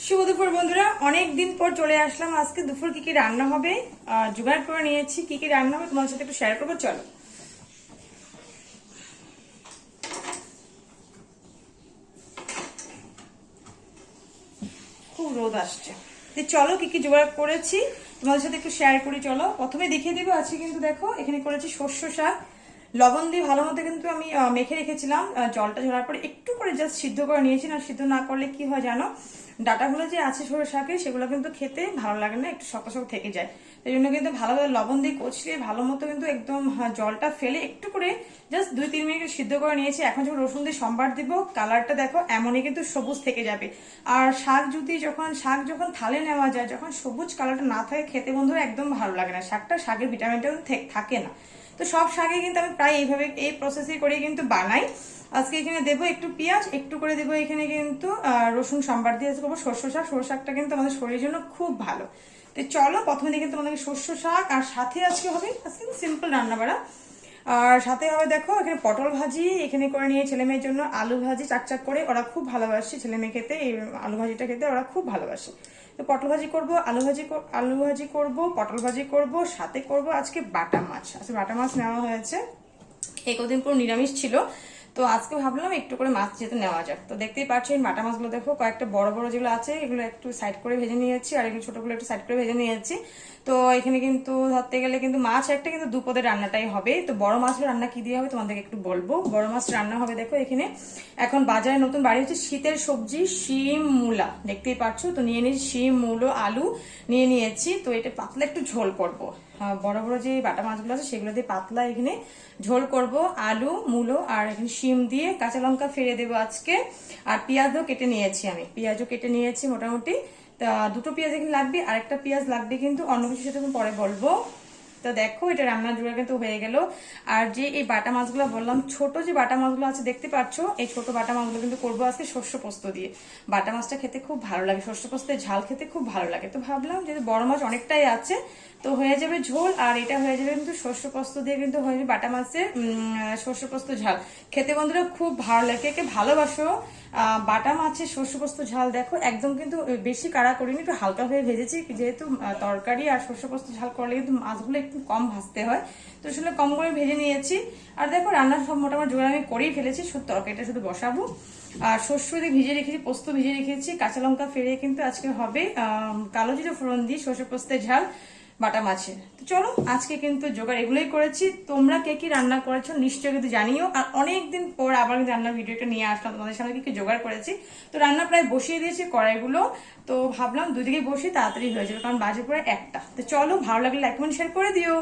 শুভ দুপুর বন্ধুরা, অনেক দিন পর চলে আসলাম। আজকে দুপুর কি কি রান্না হবে জোগাড় করে নিয়েছি। কি কি রান্না হবে তোমার সাথে একটু শেয়ার করবো। চলো, খুব রোদ আসছে। চলো কি কি জোগাড় করেছি তোমাদের সাথে একটু শেয়ার করি। চলো, প্রথমে দেখিয়ে দেবো। আজকে কিন্তু দেখো এখানে করেছি শস্য শাক। লবণ দিয়ে ভালো মতো কিন্তু আমি মেখে রেখেছিলাম। জলটা ঝরার পরে একটু করে জাস্ট সিদ্ধ করে নিয়েছি। না সিদ্ধ না করলে কি হয় জানো, ডাটাগুলো যে আছে সরষে শাকে সেগুলো কিন্তু খেতে ভালো লাগে না, একটু শক্ত শক্ত থেকে যায়। এই জন্য কিন্তু ভালোভাবে লবণ দিয়ে কচলিয়ে ভালো মতো কিন্তু একদম জলটা ফেলে একটু করে জাস্ট 2-3 মিনিট সিদ্ধ করে নিয়েছি। এখন যখন রসুন দিয়ে সম্বার দিব, কালারটা দেখো এমনই কিন্তু সবুজ থেকে যাবে। আর শাক যখন থালে নেওয়া যায়, যখন সবুজ কালারটা না থাকে খেতে বন্ধুরা একদম ভালো লাগে না। শাকের ভিটামিনটা থাকে না। তো সব শাকে কিন্তু আমি প্রায় এইভাবে এই প্রসেসই করে কিন্তু বানাই। আজকে এখানে দেবো একটু পেঁয়াজ, একটু করে দেবো এখানে কিন্তু রসুন সম্বার দিয়ে করবো শস্য শাক। সরষে শাকটা কিন্তু আমাদের শরীরের জন্য খুব ভালো। তো চলো, প্রথমে দেখে তোমাদেরকে শস্য শাক, আর সাথে আজকে হবে সিম্পল রান্না বাড়া। আর সাথে হবে দেখো এখানে পটল ভাজি এখানে করে নিয়ে ছেলে মেয়ের জন্য আলু ভাজি চাকচাক করে। ওরা খুব ভালোবাসে ছেলে মেয়ে খেতে, এই আলু ভাজিটা খেতে ওরা খুব ভালোবাসে। তো পটল ভাজি করবো, আলু ভাজি করবো, পটল ভাজি করবো, সাথে করবো আজকে বাটা মাছ। আজকে বাটা মাছ নেওয়া হয়েছে, এই কদিন পুরো নিরামিষ ছিল। তো আজকে ভাবলাম একটু করে মাছ যেতে নেওয়া যাক। তো দেখতেই পাচ্ছেন বাটা মাছগুলো দেখো, কয়েকটা বড় বড় যেগুলো আছে এগুলো একটু সাইড করে ভেজে নিয়েছি, আর এগুলো ছোটগুলো একটু সাইড করে ভেজে নিয়েছি। তো এখানে কিন্তু ধরতে গেলে কিন্তু মাছ একটা কিন্তু দুপদের রান্নাটাই হবে। তো বড় মাছের রান্না কি দিয়ে হবে তোমাদেরকে একটু বলবো। বড় মাছ রান্না হবে দেখো এখানে এখন বাজারে নতুন বাড়ি হচ্ছে শীতের সবজি শিম মূলা, দেখতেই পাচ্ছ। তো নিয়ে নিয়েছি শিম মূলো আলু নিয়ে নিয়েছি। তো এটা পাতলা একটু ঝোল করবো। বড় বড় যে বাটা মাছগুলো আছে সেগুলো দিয়ে পাতলা এখানে ঝোল করব। আলু মূলো আর এখানে শিম দিয়ে কাঁচা লঙ্কা ফেলে দেবো আজকে। আর পেঁয়াজও কেটে নিয়েছি, আমি পেঁয়াজও কেটে নিয়েছি মোটামুটি। তা দুটো পেঁয়াজ এখানে লাগবে, আর একটা পেঁয়াজ লাগবে কিন্তু অন্য কিছুর সাথে পরে বলবো। তো দেখো এটা রান্নার জোগাড় কিন্তু হয়ে গেল। আর যে এই বাটা মাছগুলো বললাম, ছোট যে বাটা মাছগুলো আছে দেখতে পাচ্ছ, এই ছোট বাটা মাছগুলো কিন্তু করবো আজকে শস্য পোস্ত দিয়ে। বাটা মাছটা খেতে খুব ভালো লাগে, শস্য পোস্তের ঝাল খেতে খুব ভালো লাগে। তো ভাবলাম যে বড় মাছ অনেকটাই আছে, তো হয়ে যাবে ঝোল, আর এটা হয়ে যাবে কিন্তু শস্য পোস্ত দিয়ে কিন্তু হয়ে যাবে বাটা মাছের শস্য পোস্ত ঝাল। খেতে বন্ধুরা খুব ভালো লাগে, কে ভালোবাসো বাটা মাছের শস্য পোস্ত ঝাল। দেখো একদম কিন্তু বেশি কাড়া করিনি, একটু হালকা হয়ে ভেজেছি, যেহেতু তরকারি আর শস্য পোস্ত ঝাল করলে কিন্তু মাছগুলো একটু কম ভাজতে হয়, তো আসলে কম করে ভেজে নিয়েছি। আর দেখো রান্নার সব মোটামুটি জোগাড় আমি করেই ফেলেছি, শুধু তরকারিটা শুধু বসাবো। আর শস্য দিয়ে ভিজে রেখেছি, পোস্ত ভিজে রেখেছি, কাঁচা লঙ্কা ফেলে কিন্তু আজকে হবে কালো জিরে ফোড়ন দিয়ে শস্য পোস্তের ঝাল বাটা মাছের। তো চলো আজকে কিন্তু জোগাড় এগুলোই করেছি। তোমরা কে কি রান্না করেছো নিশ্চয়ই কিন্তু জানিও। আর অনেকদিন পর আবার কিন্তু রান্নার ভিডিওটা নিয়ে আসলাম তোমাদের সামনে, কি কি জোগাড় করেছি। তো রান্না প্রায় বসিয়ে দিয়েছি কড়াইগুলো। তো ভাবলাম দুদিকে বসে তাড়াতাড়ি হয়ে যাবে, কারণ বাজে পরে 1টা। তো চলো, ভালো লাগলে লাইক কমেন্ট শেয়ার করে দিও।